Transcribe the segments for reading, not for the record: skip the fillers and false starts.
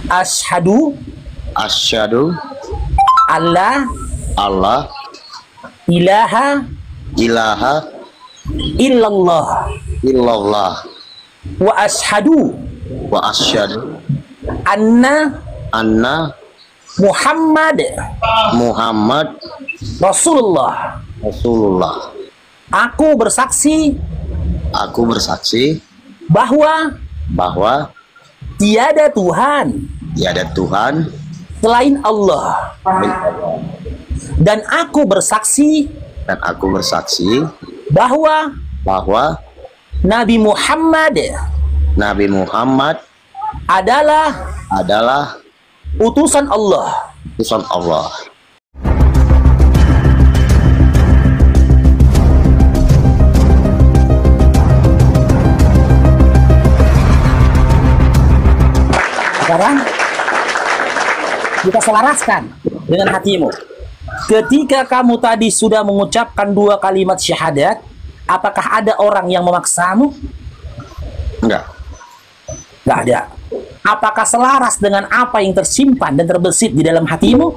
Asyhadu Asyhadu alla Allah ilaha ilaha illallah illallah wa asyhadu wa asyhadu anna anna Muhammad Muhammad Rasulullah. Rasulullah. Aku bersaksi Aku bersaksi bahwa bahwa tiada Tuhan tiada Tuhan selain Allah, dan aku bersaksi dan aku bersaksi bahwa bahwa Nabi Muhammad Nabi Muhammad adalah utusan Allah. utusan Allah. Sekarang kita selaraskan dengan hatimu. Ketika kamu tadi sudah mengucapkan 2 kalimat syahadat, apakah ada orang yang memaksamu? Enggak. Nggak ada. Apakah selaras dengan apa yang tersimpan dan terbesit di dalam hatimu?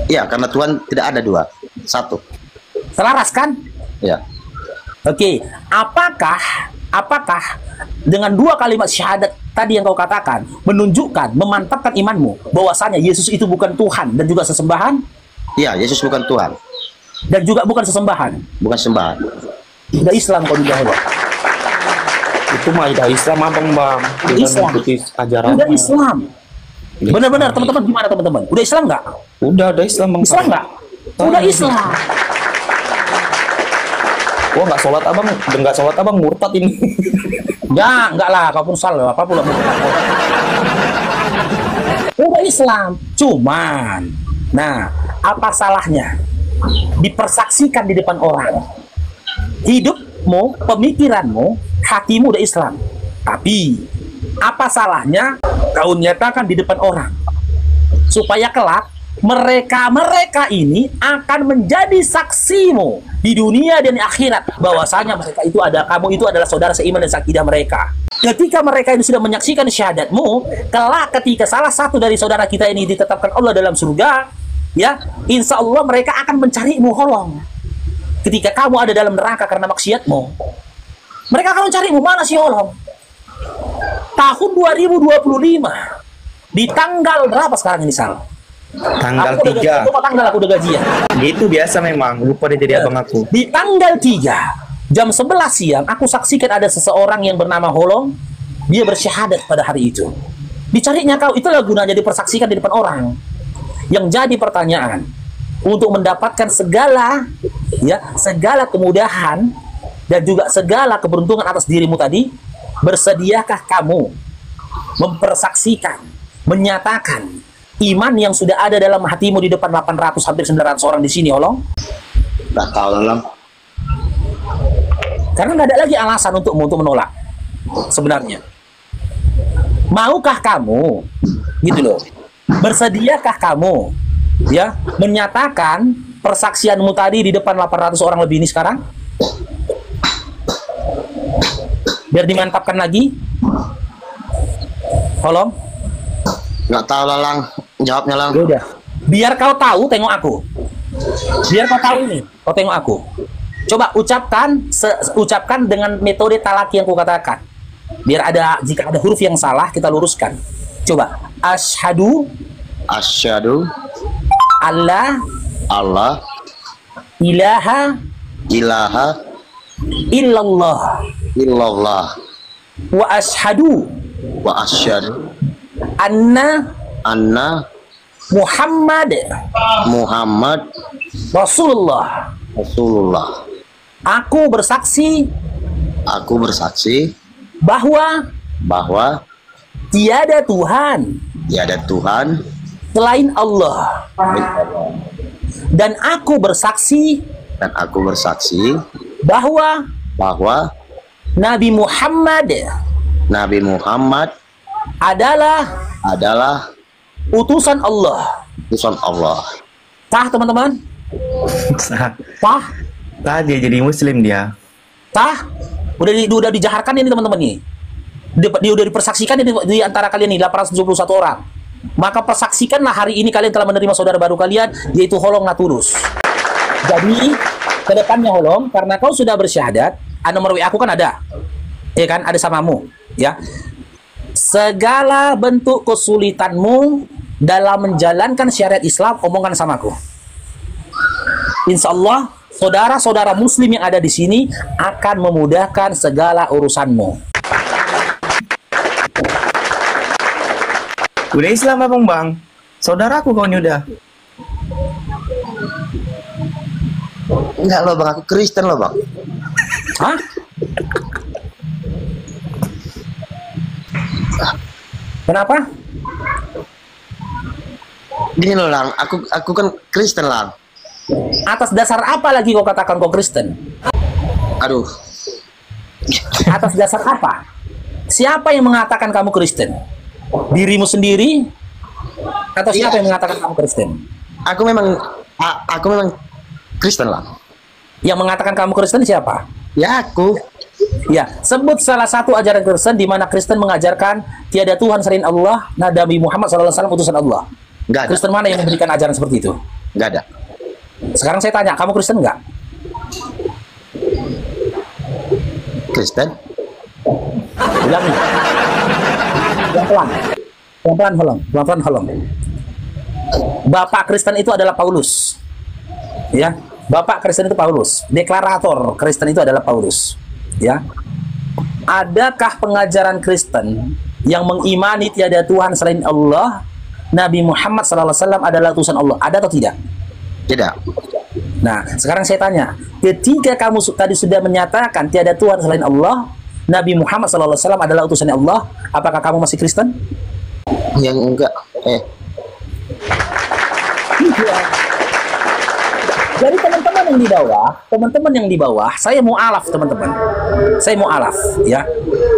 Ya, karena Tuhan tidak ada 2, 1. Selaras kan? Ya. Oke. Apakah dengan 2 kalimat syahadat tadi yang kau katakan menunjukkan, memantapkan imanmu bahwasanya Yesus itu bukan Tuhan dan juga sesembahan? Ya, Yesus bukan Tuhan, Dan juga bukan sesembahan. bukan sembahan. Udah Islam kau di dahulu. Itu mah udah Islam abang bang. Dengan Islam. mengikuti ajaran. Udah Islam. Benar-benar teman-teman, gimana teman-teman? Udah Islam nggak? Udah Islam bang. Islam nggak? Udah Islam. Wah nggak sholat abang, udah nggak sholat abang murtad ini. Enggak lah, apapun salah, apapun lah. Udah Islam. Cuman, nah, apa salahnya dipersaksikan di depan orang? Hidupmu, pemikiranmu, hatimu udah Islam. Tapi, apa salahnya kau nyatakan di depan orang? Supaya kelak, mereka ini akan menjadi saksimu di dunia dan di akhirat bahwasanya mereka itu kamu itu adalah saudara seiman dan seakidah mereka. Ketika mereka ini sudah menyaksikan syahadatmu, kelak ketika salah satu dari saudara kita ini ditetapkan Allah dalam surga, ya, insya Allah mereka akan mencarimu holong. Ketika kamu ada dalam neraka karena maksiatmu, mereka akan mencarimu, mana sih holong? Tahun 2025 di tanggal berapa sekarang ini, Sal? Tanggal Aku udah 3. lupa tanggal, aku udah gajian. Gitu biasa memang. Lupa deh jadi abang aku. Di tanggal 3 jam 11 siang aku saksikan ada seseorang yang bernama Holong. Dia bersyahadat pada hari itu. Dicarinya kau, itulah gunanya dipersaksikan di depan orang. Yang jadi pertanyaan, untuk mendapatkan segala kemudahan dan juga segala keberuntungan atas dirimu tadi, bersediakah kamu mempersaksikan, menyatakan iman yang sudah ada dalam hatimu di depan 800 hampir 900 orang di sini, Holong? Nggak tahu lah. Karena nggak ada lagi alasan untuk menolak. Sebenarnya, maukah kamu, gitu loh, bersediakah kamu, ya, menyatakan persaksianmu tadi di depan 800 orang lebih ini sekarang? Biar dimantapkan lagi, Holong. Nggak tahu lah, Lang. Jawabnya, Lang. Ya udah. Biar kau tahu, tengok aku. Biar kau tahu ini, kau tengok aku. Coba ucapkan dengan metode talaki yang kukatakan. Biar jika ada huruf yang salah kita luruskan. Coba. Asyhadu Asyhadu alla Allah ilaha ilaha illallah illallah wa asyhadu wa asyhadu anna anna Muhammad Muhammad Rasulullah. Rasulullah. Aku bersaksi bahwa bahwa tiada Tuhan tiada Tuhan selain Allah, dan aku bersaksi bahwa bahwa Nabi Muhammad Nabi Muhammad adalah utusan Allah. utusan Allah. Sah, teman-teman? Sah? Dia jadi muslim dia. Sah? Udah dijaharkan ini, teman-teman nih. dia udah dipersaksikan di antara kalian nih 871 orang. Maka persaksikanlah hari ini kalian telah menerima saudara baru kalian, yaitu Holong Naturus. Jadi ke depannya Holong, karena kau sudah bersyahadat, nomor WA aku kan ada, ya kan, ada samamu, ya. Segala bentuk kesulitanmu dalam menjalankan syariat Islam, omongkan sama aku. Insya Allah, saudara-saudara Muslim yang ada di sini akan memudahkan segala urusanmu. Udah Islam abang bang. Saudaraku kawan udah. Enggak loh bang, aku Kristen loh bang. Hah? Kenapa? Gini loh lang, aku kan Kristen lang. Atas dasar apa lagi kau katakan kau Kristen? Aduh, Atas dasar apa? Siapa yang mengatakan kamu Kristen? Dirimu sendiri? Atau siapa yang mengatakan kamu Kristen? aku memang Kristen lang. Yang mengatakan kamu Kristen siapa? Ya aku. Ya, sebut salah satu ajaran Kristen di mana Kristen mengajarkan tiada Tuhan selain Allah, Nabi Muhammad SAW utusan Allah. Enggak ada. Kristen mana yang memberikan ajaran seperti itu? Enggak ada. Sekarang saya tanya, kamu Kristen nggak? Kristen? Ulangi. Pelan-pelan. Pelan-pelan holong. Pelan-pelan holong. Bapak Kristen itu adalah Paulus. Ya, Bapak Kristen itu Paulus. Deklarator Kristen itu adalah Paulus. Ya. Adakah pengajaran Kristen yang mengimani tiada Tuhan selain Allah, Nabi Muhammad SAW adalah utusan Allah? Ada atau tidak? Tidak. Nah, sekarang saya tanya, ketika kamu tadi sudah menyatakan tiada Tuhan selain Allah, Nabi Muhammad SAW adalah utusan Allah, apakah kamu masih Kristen? Yang enggak. Jadi teman-teman yang di bawah, saya mau alaf teman-teman. Saya mau alaf, ya.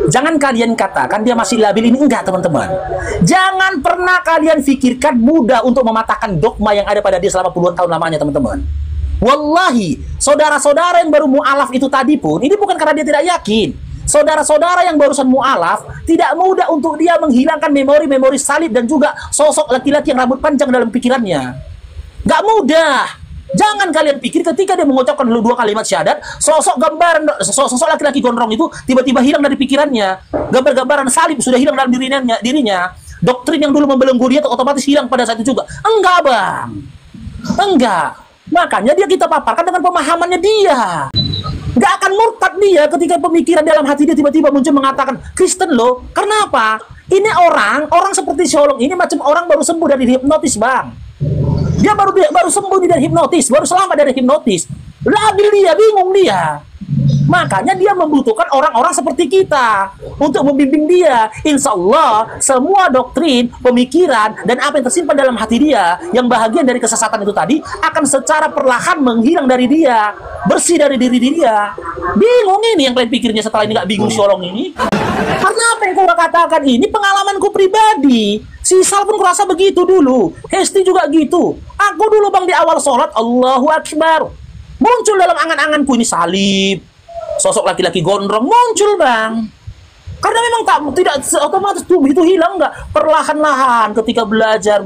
Jangan kalian katakan dia masih labil ini, enggak teman-teman. Jangan pernah kalian pikirkan mudah untuk mematahkan dogma yang ada pada dia selama puluhan tahun lamanya teman-teman. Wallahi, saudara-saudara yang baru mu'alaf itu tadi pun, ini bukan karena dia tidak yakin. Saudara-saudara yang barusan mu'alaf, tidak mudah untuk dia menghilangkan memori-memori salib dan juga sosok laki-laki yang rambut panjang dalam pikirannya. Gak mudah. Jangan kalian pikir ketika dia mengucapkan dua kalimat syahadat, sosok sosok laki-laki gondrong itu tiba-tiba hilang dari pikirannya. Gambar-gambaran salib sudah hilang dalam dirinya. Doktrin yang dulu membelenggu dia otomatis hilang pada saat itu juga. Enggak, Bang. Enggak. Makanya dia kita paparkan dengan pemahamannya dia. Nggak akan murtad dia ketika pemikiran dalam hati dia tiba-tiba muncul mengatakan Kristen loh. Karena apa? Ini orang seperti si Holong ini macam orang baru sembuh dari hipnotis, Bang. Dia baru sembuh dari hipnotis, baru selamat dari hipnotis. Labil dia, bingung dia. Makanya dia membutuhkan orang-orang seperti kita untuk membimbing dia. Insya Allah semua doktrin, pemikiran, dan apa yang tersimpan dalam hati dia yang bahagian dari kesesatan itu tadi akan secara perlahan menghilang dari dia, bersih dari diri dia. Bingung ini yang kalian pikirnya setelah ini nggak bingung Sholong ini. Karena apa yang kau katakan ini pengalamanku pribadi. Si Sal pun kurasa begitu dulu. Hesti juga gitu. Aku dulu Bang di awal sholat Allahu Akbar, muncul dalam angan-anganku ini salib, sosok laki-laki gondrong muncul, Bang. Karena memang tidak otomatis tuh itu hilang, nggak, perlahan-lahan ketika belajar,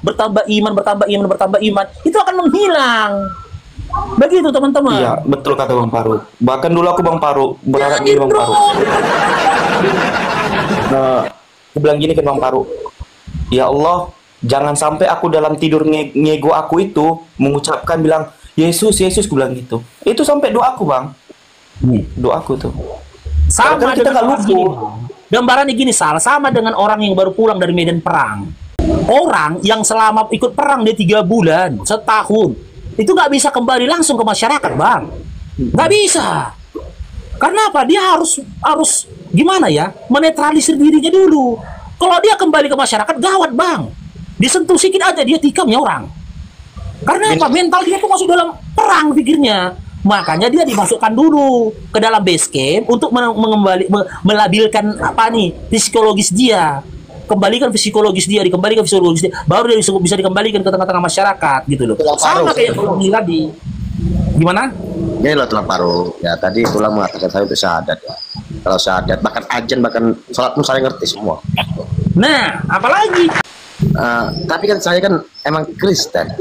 bertambah iman, itu akan menghilang. Begitu teman-teman. Iya, betul kata Bang Paru. Bahkan dulu aku Bang Paru berharap gini Bang Paru. Aku bilang gini ke Bang Paru. Ya Allah, jangan sampai aku dalam tidur ngego aku itu mengucapkan bilang Yesus, aku bilang gitu. Itu sampai doaku, Bang. Doaku tuh. Sama kita nggak lupa. Gambarannya gini, sama dengan orang yang baru pulang dari medan perang. Orang yang selama ikut perang dia 3 bulan, setahun, itu nggak bisa kembali langsung ke masyarakat, Bang. Nggak bisa. Karena apa? Dia harus gimana ya? Menetralisir dirinya dulu. Kalau dia kembali ke masyarakat, gawat, Bang. Disentuh sedikit aja dia tikamnya orang. Karena apa? Mental dia tuh masuk dalam perang pikirnya. Makanya dia dimasukkan dulu ke dalam base camp untuk melabilkan apa nih psikologis dia, dikembalikan psikologis dia, baru dia bisa dikembalikan ke tengah-tengah masyarakat gitu loh. Sama kayak yang tadi. Gimana? Ini loh Tulang Paru. Ya tadi Tulang mengatakan saya itu syahadat ya. kalau syahadat, bahkan ajan, bahkan sholat pun saya ngerti semua. Nah, apalagi? Tapi kan saya kan emang Kristen.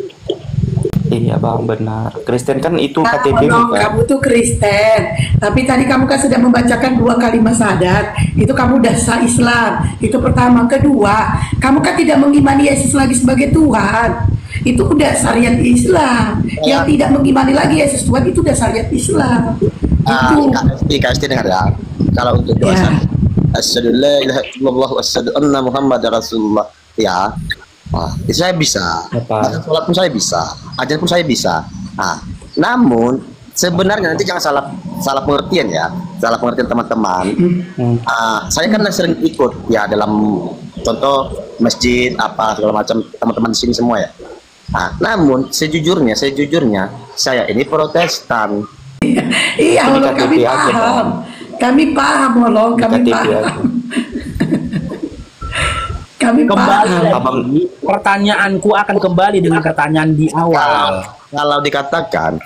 Iya bang, benar. Kristen kan itu Nah, KTP Mono, bukan? kamu tuh Kristen, tapi tadi kamu kan sudah membacakan 2 kalimat syahadat. Itu kamu udah sah Islam. Itu pertama. Kedua, kamu kan tidak mengimani Yesus lagi sebagai Tuhan. Itu udah syariat Islam. Yang tidak mengimani lagi Yesus Tuhan itu udah syariat Islam. Itu. KST dengar ya. Kalau untuk doa Ya. asyhadu la ilaha illallah wa asyhadu anna muhammadar rasulullah, ya. Wah, itu saya bisa. Apa? Bahkan sholat pun saya bisa. Ajan pun saya bisa. Nah, namun sebenarnya nanti jangan salah pengertian ya. Salah pengertian teman-teman. Saya kan sering ikut ya dalam contoh masjid apa segala macam, teman-teman di sini semua ya. Nah, namun sejujurnya saya ini Protestan. Iya, Ini Mono, KTP kami aja, paham. Bang. Kami paham, Mono, kami KTP paham. aja. Kami Kembali paham. Abang. lagi, pertanyaanku akan kembali dengan pertanyaan di awal. Kalau dikatakan,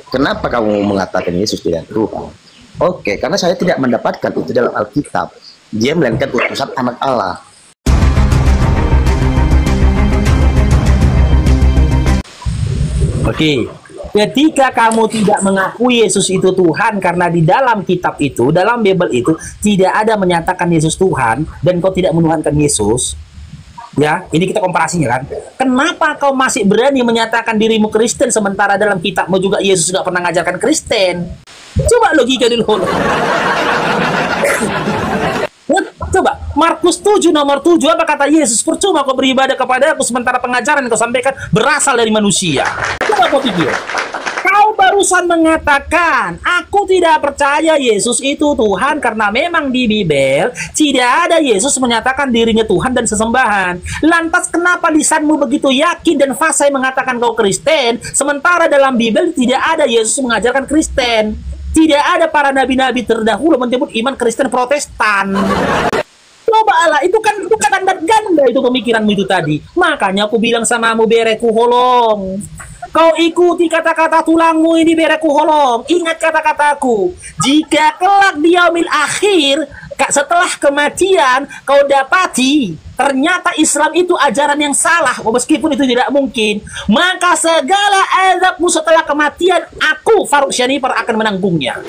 kenapa kamu mengatakan Yesus tidak Tuhan? Oke, karena saya tidak mendapatkan itu dalam Alkitab. Dia melainkan utusan anak Allah. Oke. Ketika kamu tidak mengakui Yesus itu Tuhan karena di dalam kitab itu, dalam Bible itu tidak ada menyatakan Yesus Tuhan dan kau tidak menuhankan Yesus, ya, ini kita komparasinya kan. Kenapa kau masih berani menyatakan dirimu Kristen sementara dalam kitabmu juga Yesus tidak pernah mengajarkan Kristen? Coba logika dulu. Coba Markus 7 nomor 7 apa kata Yesus? Percuma kau beribadah kepada aku sementara pengajaran yang kau sampaikan berasal dari manusia. Coba kau pikir. Kau barusan mengatakan aku tidak percaya Yesus itu Tuhan karena memang di Bible tidak ada Yesus menyatakan dirinya Tuhan dan sesembahan. Lantas kenapa lisanmu begitu yakin dan fasih mengatakan kau Kristen sementara dalam Bible tidak ada Yesus mengajarkan Kristen? Tidak ada para nabi-nabi terdahulu menyebut iman Kristen Protestan. Coba Allah, itu kan tanda ganda itu pemikiranmu itu tadi. Makanya aku bilang samamu bereku holong. Kau ikuti kata-kata tulangmu ini bereku holong. Ingat kata-kataku. Jika kelak di yaumil akhir, setelah kematian, kau dapati ternyata Islam itu ajaran yang salah, meskipun itu tidak mungkin, maka segala azabmu setelah kematian, aku Farouk Syanifar akan menanggungnya.